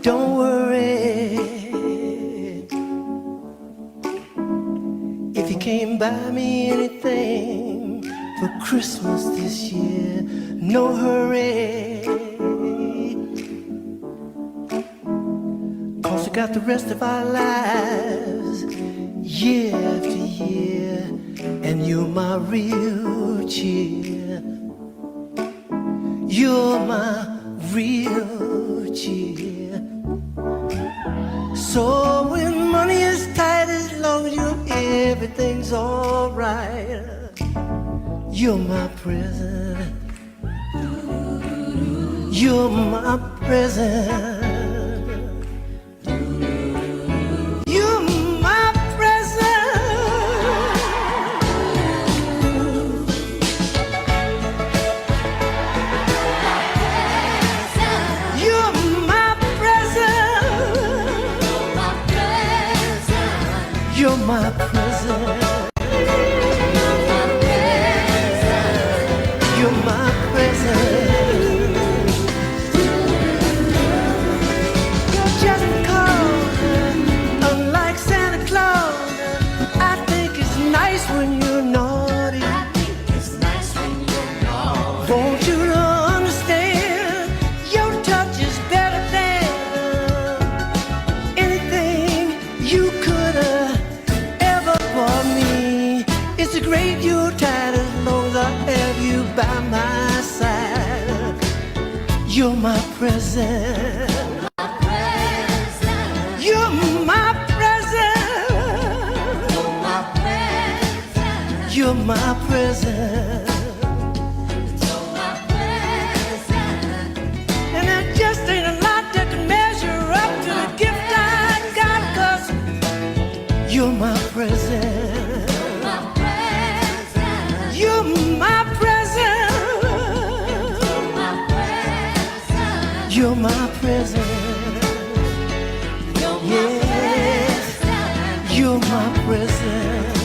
Don't worry if you can't buy me anything for Christmas this year. No hurry, 'cause we got the rest of our lives, year after year, and you're my real cheer. You're my real cheer. So when money is tight, as long as everything's alright, you're my present. You're my present. You're my present. You're my present. You're my present. You're my present. Just because, unlike Santa Claus, I think it's nice when you're naughty. Want you to understand, your touch is better than anything you could have ever bought me. It's a great Yuletide as long as I have you by my side. You're my present. You're my present. You're my present. And there just ain't a lot that can measure up to the gift I got, 'cause you're my present. You're my present. You're my present. Yes, you're my present.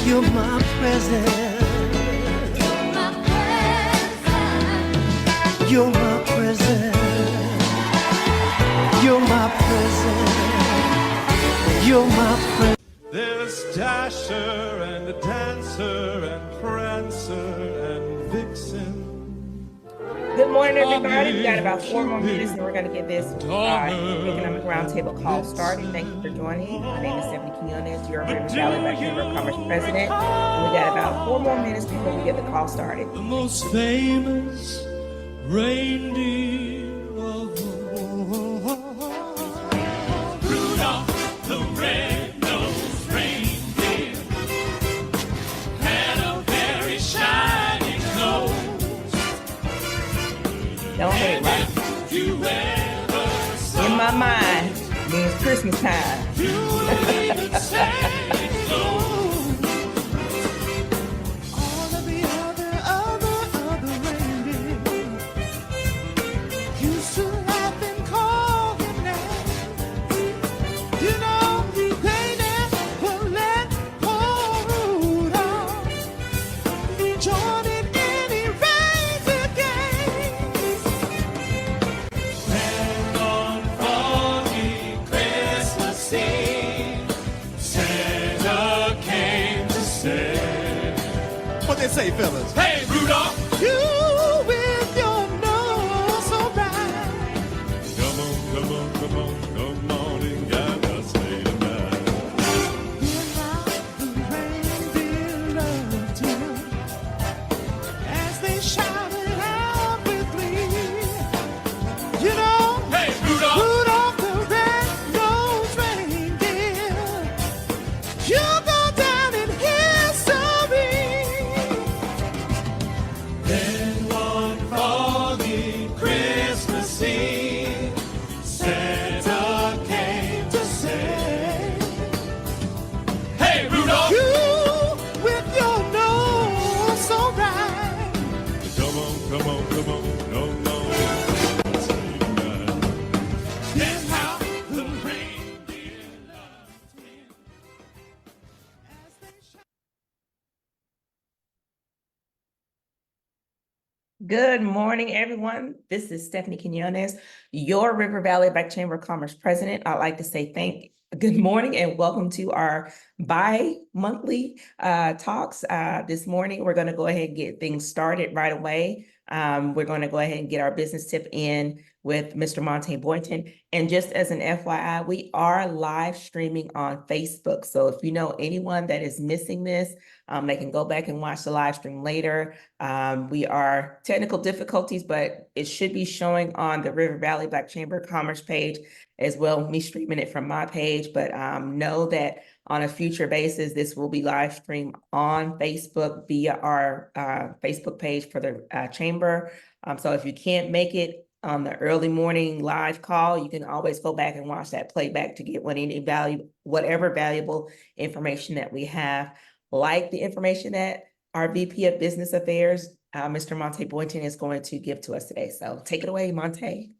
You're my present. You're my present. You're my present. You're my present. There's Dasher and a Dancer and Prancer and Vixen. Good morning, everybody. We got about 4 more minutes, and we're going to get this economic roundtable call started. Thank you for joining. My name is Stephanie Quinones, your River Valley Chamber of Commerce president. And we got about 4 more minutes before we get the call started. The most famous reindeer of all. Rudolph the red-nosed reindeer had a very shiny nose. Don't hate, right? In my mind, means Christmas time. All of the other reindeer used to laugh and call him names. You know, they never let poor Rudolph join in any reindeer games. And on foggy Christmas Eve, Santa came to say, what they say, fellas? Hey, Rudolph! You with your nose so bright. Come on, come on, come on, come on and get us late tonight. Then how the reindeer loved him as they shouted out with glee. You know, hey, Rudolph! Rudolph the red-nosed reindeer, you go down in history. Then one foggy Christmas Eve, Santa came to say, hey, Rudolph! You with your nose so bright. Come on, come on, come on, come on. Then how the reindeer loved him as they Good morning, everyone. This is Stephanie Quinones, your River Valley Black Chamber of Commerce president. I'd like to say good morning and welcome to our bi-monthly talks. This morning, we're going to go ahead and get things started right away. We're going to go ahead and get our business tip in with Mr. Monte Boynton. And just as an FYI, we are live streaming on Facebook. So if you know anyone that is missing this, they can go back and watch the live stream later. We are technical difficulties, but it should be showing on the River Valley Black Chamber of Commerce page as well, me streaming it from my page. But know that on a future basis, this will be live streamed on Facebook via our Facebook page for the chamber. So if you can't make it on the early morning live call, you can always go back and watch that playback to get whatever valuable information that we have, like the information that our VP of Business Affairs, Mr. Monte Boynton, is going to give to us today. So take it away, Monte.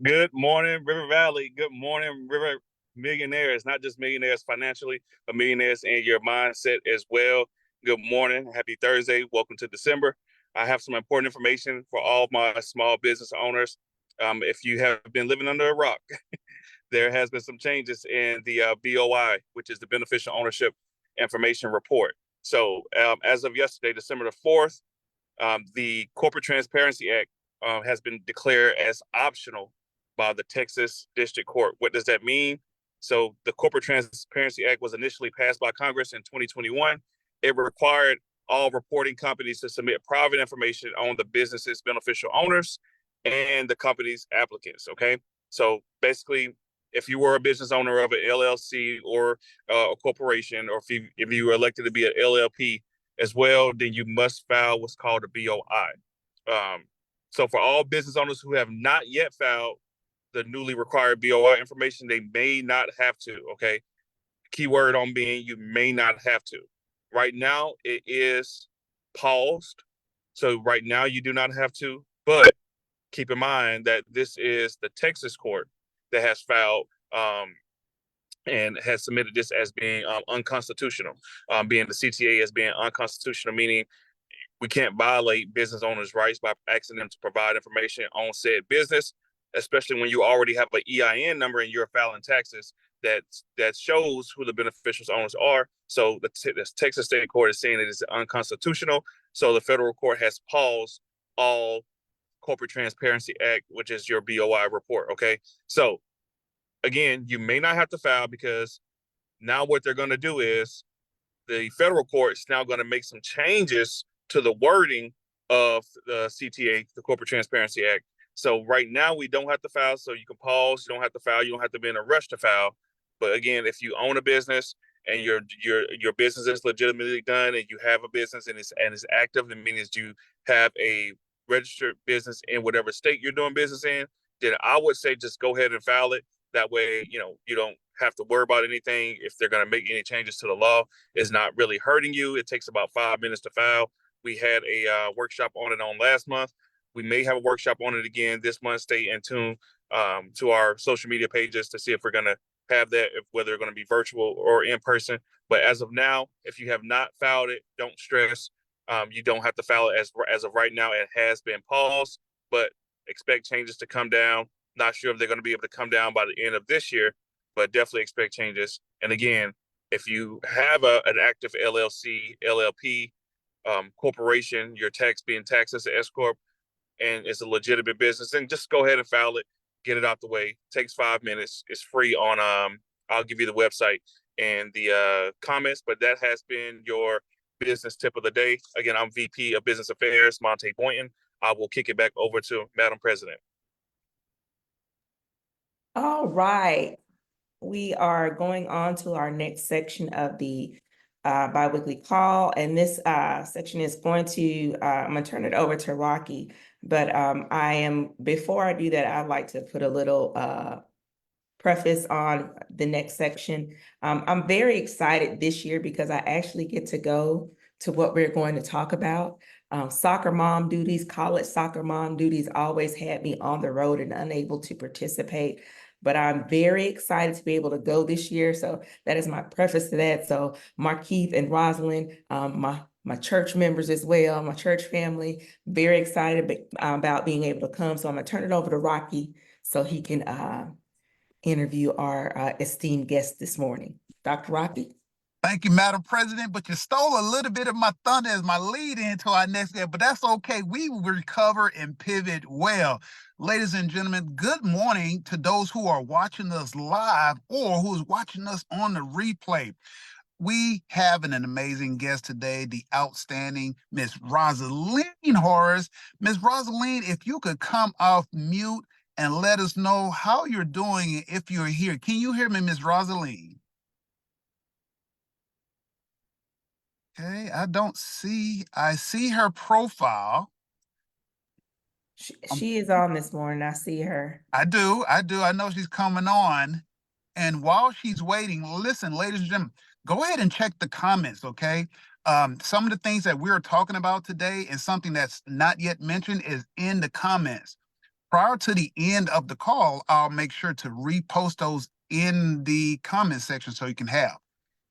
Good morning, River Valley. Good morning, River millionaires, not just millionaires financially, but millionaires in your mindset as well. Good morning. Happy Thursday. Welcome to December. I have some important information for all my small business owners. If you have been living under a rock, there has been some changes in the BOI, which is the Beneficial Ownership Information Report. So as of yesterday, December the 4th, the Corporate Transparency Act has been declared as optional by the Texas District Court. What does that mean? So the Corporate Transparency Act was initially passed by Congress in 2021. It required all reporting companies to submit private information on the business's beneficial owners and the company's applicants, okay? So basically, if you were a business owner of an LLC or a corporation, or if you were elected to be an LLP as well, then you must file what's called a BOI. So for all business owners who have not yet filed the newly required BOI information, they may not have to, okay? Keyword on being you may not have to. Right now, it is paused. So right now, you do not have to, but keep in mind that this is the Texas court that has filed and has submitted this as being unconstitutional, being the CTA as being unconstitutional, meaning we can't violate business owners' rights by asking them to provide information on said business, especially when you already have an EIN number and you're filing taxes that shows who the beneficial owners are. So the Texas State Court is saying it is unconstitutional. So the federal court has paused all Corporate Transparency Act, which is your BOI report, okay? So again, you may not have to file, because now what they're going to do is the federal court is now going to make some changes to the wording of the CTA, the Corporate Transparency Act. So right now we don't have to file, so you can pause. You don't have to file. You don't have to be in a rush to file. But again, if you own a business and your business is legitimately done, and you have a business and it's active, it means you have a registered business in whatever state you're doing business in, then I would say just go ahead and file it. That way, you don't have to worry about anything. If they're going to make any changes to the law, it's not really hurting you. It takes about 5 minutes to file. We had a workshop on it on last month. We may have a workshop on it again this month. Stay in tune to our social media pages to see if we're going to have that, whether they're going to be virtual or in person. But as of now, if you have not filed it, don't stress. You don't have to file it as of right now. It has been paused, but expect changes to come down. Not sure if they're going to be able to come down by the end of this year, but definitely expect changes. And again, if you have an active LLC, LLP, corporation, your tax being taxed as an S Corp, and it's a legitimate business, then just go ahead and file it, get it out the way. It takes 5 minutes. It's free on, I'll give you the website and the comments, but that has been your business tip of the day. Again, I'm VP of Business Affairs, Monte Boynton. I will kick it back over to Madam President. All right. We are going on to our next section of the biweekly call. And this section is going to, I'm going to turn it over to Rocky. But before I do that, I'd like to put a little preface on the next section. I'm very excited this year because I actually get to go to what we're going to talk about. Soccer mom duties, college soccer mom duties always had me on the road and unable to participate. But I'm very excited to be able to go this year. So that is my preface to that. So Markeith and Rosalene, my church members as well, my church family. Very excited about being able to come. So I'm gonna turn it over to Rocky so he can interview our esteemed guest this morning. Dr. Rocky. Thank you, Madam President, but you stole a little bit of my thunder as my lead into our next guest, but that's okay. We recover and pivot well. Ladies and gentlemen, good morning to those who are watching us live or who's watching us on the replay. We have an amazing guest today, the outstanding Miss Rosalene Horace. Miss Rosalene, if you could come off mute and let us know how you're doing if you're here. Can you hear me, Miss Rosalene? Okay, I see her profile. She is on this morning. I see her. I do. I know she's coming on. And while she's waiting, listen, ladies and gentlemen, go ahead and check the comments, okay? Some of the things that we're talking about today and something that's not yet mentioned is in the comments. Prior to the end of the call, I'll make sure to repost those in the comment section so you can have.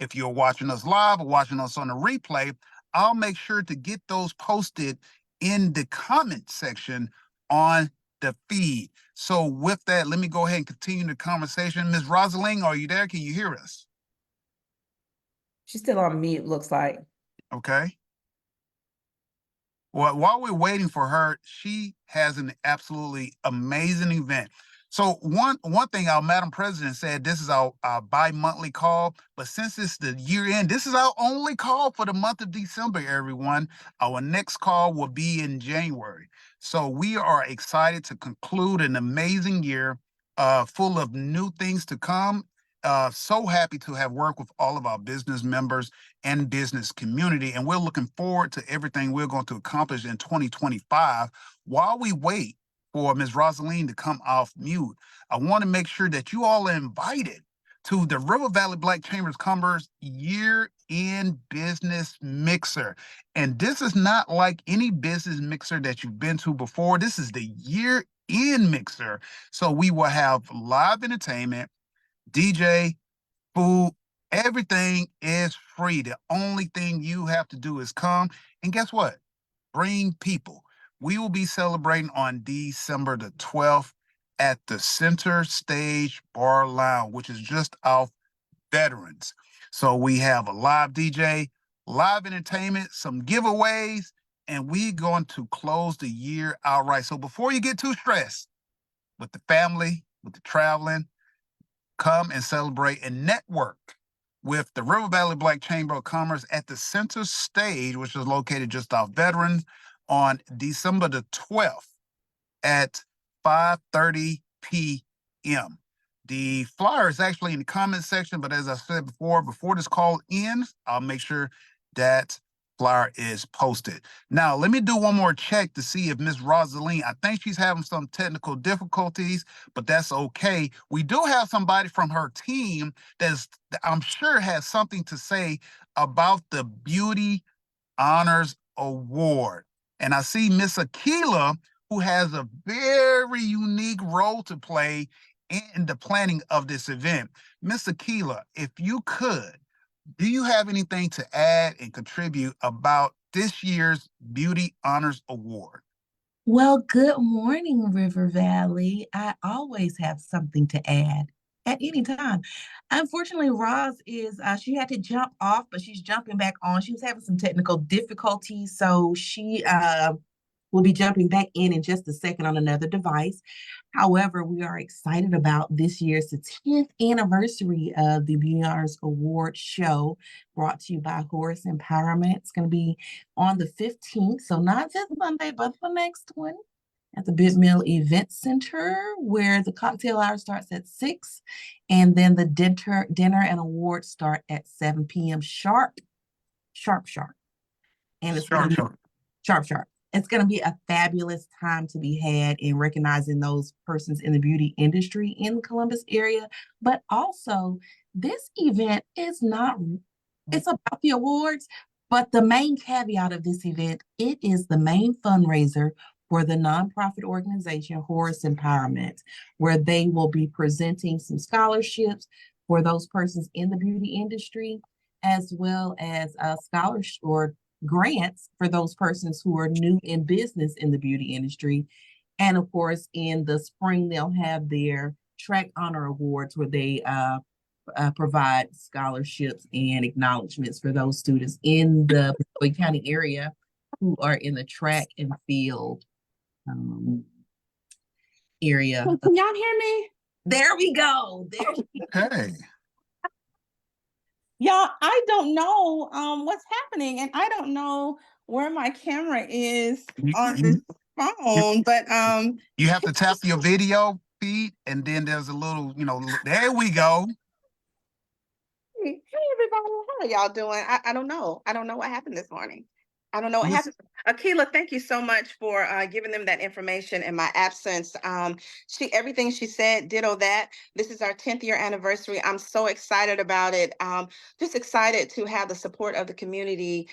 If you're watching us live or watching us on the replay, I'll make sure to get those posted in the comment section on the feed. So with that, let me go ahead and continue the conversation. Ms. Rosalene, are you there? Can you hear us? She's still on mute, looks like. Okay. Well, while we're waiting for her, she has an absolutely amazing event. So one thing our Madam President said, this is our bi-monthly call, but since it's the year end, this is our only call for the month of December, everyone. Our next call will be in January. So we are excited to conclude an amazing year full of new things to come. So happy to have worked with all of our business members and business community. And we're looking forward to everything we're going to accomplish in 2025. While we wait for Ms. Rosalene to come off mute, I want to make sure that you all are invited to the River Valley Black Chamber of Commerce year-end business mixer. And this is not like any business mixer that you've been to before. This is the year-end mixer. So we will have live entertainment, DJ, food, everything is free. The only thing you have to do is come. And guess what? Bring people. We will be celebrating on December the 12th at the Center Stage Bar Lounge, which is just off Veterans. So we have a live DJ, live entertainment, some giveaways, and we're going to close the year outright. So before you get too stressed with the family, with the traveling, come and celebrate and network with the River Valley Black Chamber of Commerce at the Center Stage, which is located just off Veterans, on December the 12th at 5:30 p.m. The flyer is actually in the comment section, but as I said before this call ends, I'll make sure that flyer is posted. Now, let me do one more check to see if Miss Rosalene, I think she's having some technical difficulties, but that's okay. We do have somebody from her team that I'm sure has something to say about the Beauty Honors Award. And I see Miss Akila, who has a very unique role to play in the planning of this event. Miss Akila, if you could, do you have anything to add and contribute about this year's Beauty Honors Award? Well, good morning, River Valley. I always have something to add at any time. Unfortunately, Roz she had to jump off, but she's jumping back on. She was having some technical difficulties, so she will be jumping back in just a second on another device. However, we are excited about this year's the 10th anniversary of the Beauty Honors Award show brought to you by Horace Empowerment. It's going to be on the 15th, so not this Monday, but the next one at the Big Mill Event Center, where the cocktail hour starts at 6, and then the dinner and awards start at 7 p.m. sharp. And it's going to be sharp. It's going to be a fabulous time to be had in recognizing those persons in the beauty industry in the Columbus area. But also, this event is it's about the awards, but the main caveat of this event, it is the main fundraiser for the nonprofit organization Horace Empowerment, where they will be presenting some scholarships for those persons in the beauty industry, as well as scholarships or grants for those persons who are new in business in the beauty industry. And of course, in the spring, they'll have their track honor awards where they provide scholarships and acknowledgments for those students in the Bowie County area who are in the track and field area. Can y'all hear me? There we go. Okay. Y'all, I don't know what's happening, and I don't know where my camera is on this phone, but you have to tap your video feed, and then there's a little, there we go. hey everybody, how are y'all doing? I don't know. I don't know what happened this morning. I don't know what happened. Akila, thank you so much for giving them that information in my absence. Everything she said, ditto that. This is our 10th year anniversary. I'm so excited about it. Just excited to have the support of the community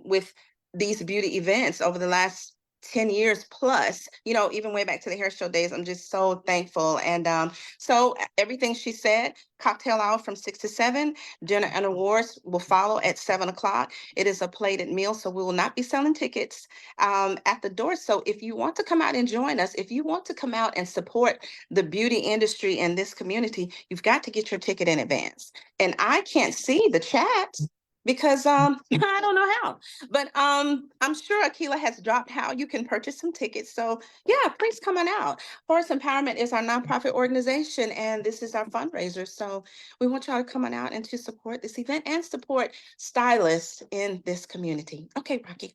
with these beauty events over the last 10 years plus, even way back to the hair show days. I'm just so thankful. And so everything she said, cocktail hour from 6 to 7, dinner and awards will follow at 7 o'clock. It is a plated meal, so we will not be selling tickets at the door. So if you want to come out and join us, if you want to come out and support the beauty industry in this community, you've got to get your ticket in advance. And I can't see the chat because I don't know how, but I'm sure Akila has dropped how you can purchase some tickets. So yeah, please come on out. Horace Empowerment is our nonprofit organization, and this is our fundraiser. So we want y'all to come on out and to support this event and support stylists in this community. Okay, Rocky.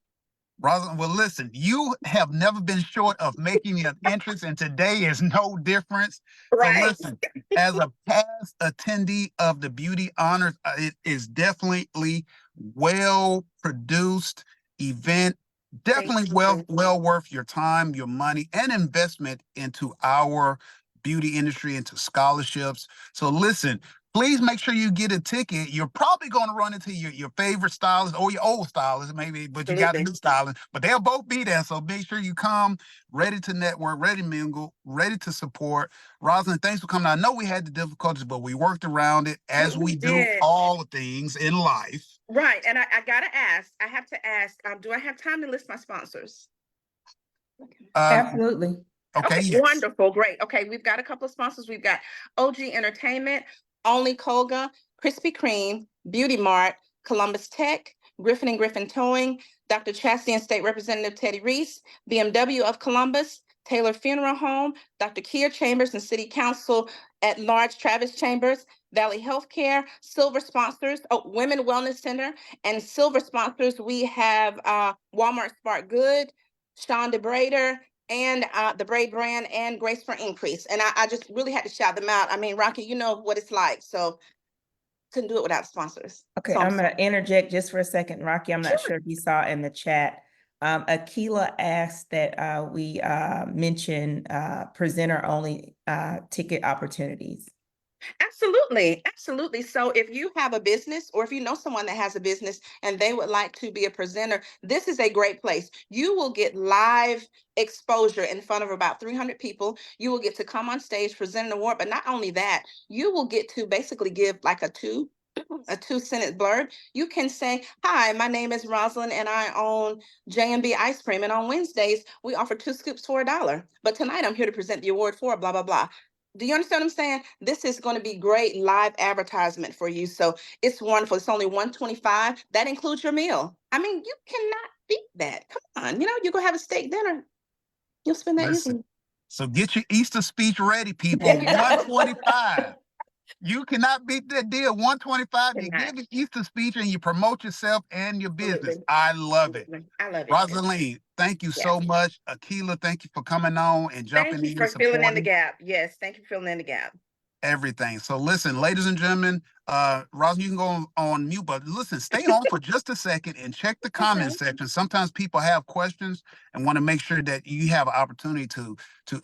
Rosalene, well, listen, you have never been short of making an entrance, and today is no difference. So listen, as a past attendee of the Beauty Honors, it is definitely well-produced event, definitely well worth your time, your money, and investment into our beauty industry, into scholarships. So listen, please make sure you get a ticket. You're probably going to run into your favorite stylist or your old stylist, maybe, but you got a new stylist. But they'll both be there. So make sure you come ready to network, ready to mingle, ready to support. Rosalene, thanks for coming. I know we had the difficulties, but we worked around it as we do all things in life. Right. And I got to ask, I have to ask, do I have time to list my sponsors? Absolutely. Okay, yes. Wonderful. Great. Okay, we've got a couple of sponsors. We've got OG Entertainment, Only Colga, Krispy Kreme, Beauty Mart, Columbus Tech, Griffin and Griffin Towing, Dr. Chastity and State Representative Teddy Reese, BMW of Columbus, Taylor Funeral Home, Dr. Keir Chambers and City Council at Large Travis Chambers, Valley Healthcare, silver sponsors, Women Wellness Center, and silver sponsors, we have Walmart Spark Good, Sean DeBrader, and the Braid brand, and Grace for Increase. And I just really had to shout them out. I mean, Rocky, you know what it's like. So couldn't do it without sponsors. Okay, so I'm going to interject just for a second, Rocky. I'm not sure if you saw in the chat. Akila asked that we mention presenter only ticket opportunities. Absolutely. Absolutely. So if you have a business, or if you know someone that has a business and they would like to be a presenter, this is a great place. You will get live exposure in front of about 300 people. You will get to come on stage, present an award, but not only that, you will get to basically give like a two-sentence blurb. You can say, hi, my name is Rosalene and I own J&B Ice Cream. And on Wednesdays, we offer 2 scoops for $1. But tonight I'm here to present the award for blah, blah, blah. Do you understand what I'm saying? This is going to be great live advertisement for you. So it's wonderful. It's only $125. That includes your meal. I mean, you cannot beat that. Come on. You go have a steak dinner. You'll spend that easily. So get your Easter speech ready, people. $125. You cannot beat that deal. $125. You give an Easter speech and you promote yourself and your business. I love it. I love it. Rosalene, thank you so much. Akila, thank you for coming on and jumping in. Thank you for filling in the gap. Yes, thank you for filling in the gap. Everything. So listen, ladies and gentlemen, Rosalene, you can go on mute, but listen, stay on for just a second and check the comment section. Sometimes people have questions and want to make sure that you have an opportunity to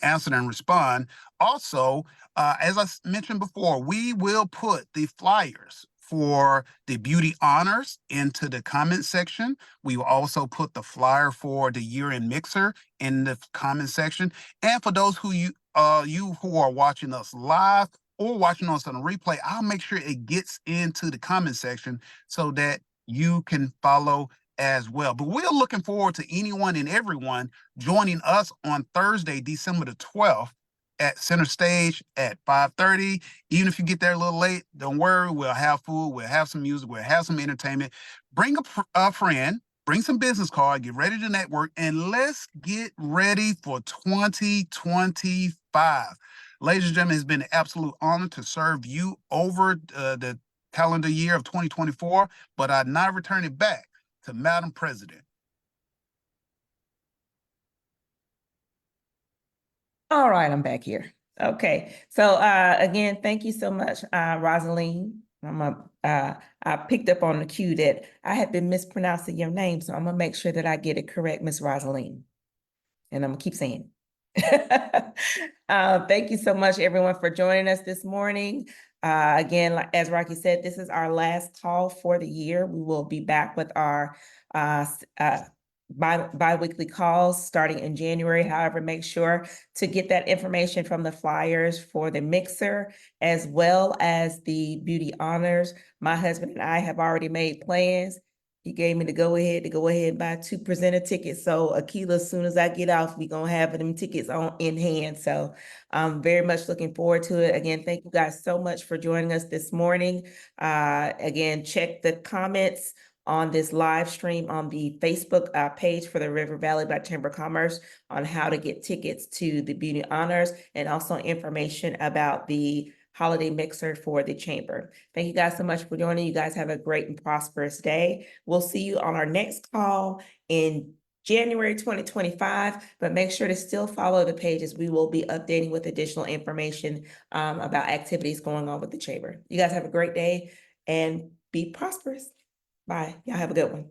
answer and respond. Also, as I mentioned before, we will put the flyers for the Beauty Honors into the comment section. We will also put the flyer for the year-end mixer in the comment section. And for those who you who are watching us live or watching us on a replay, I'll make sure it gets into the comment section so that you can follow as well. But we're looking forward to anyone and everyone joining us on Thursday, December the 12th at Center Stage at 5:30. Even if you get there a little late, don't worry. We'll have food. We'll have some music. We'll have some entertainment. Bring a friend. Bring some business card. Get ready to network. And let's get ready for 2025. Ladies and gentlemen, it's been an absolute honor to serve you over the calendar year of 2024, but I now return it back to Madam President. All right, I'm back here. Okay, so again, thank you so much, Rosalene. I picked up on the cue that I had been mispronouncing your name, so I'm gonna make sure that I get it correct, Miss Rosalene. And I'm gonna keep saying it. Thank you so much, everyone, for joining us this morning. Again, as Rocky said, this is our last call for the year. We will be back with our bi-weekly calls starting in January. However, make sure to get that information from the flyers for the mixer as well as the beauty honors. My husband and I have already made plans. He gave me the go ahead and buy 2 presenter tickets. So Akila, as soon as I get off, we're gonna have them tickets in hand. So I'm very much looking forward to it. Again, thank you guys so much for joining us this morning. Again, check the comments on this live stream on the Facebook page for the River Valley by Chamber of Commerce on how to get tickets to the beauty honors and also information about the holiday mixer for the chamber. Thank you guys so much for joining. You guys have a great and prosperous day. We'll see you on our next call in January 2025, but make sure to still follow the pages. We will be updating with additional information about activities going on with the chamber. You guys have a great day and be prosperous. Bye. Y'all have a good one.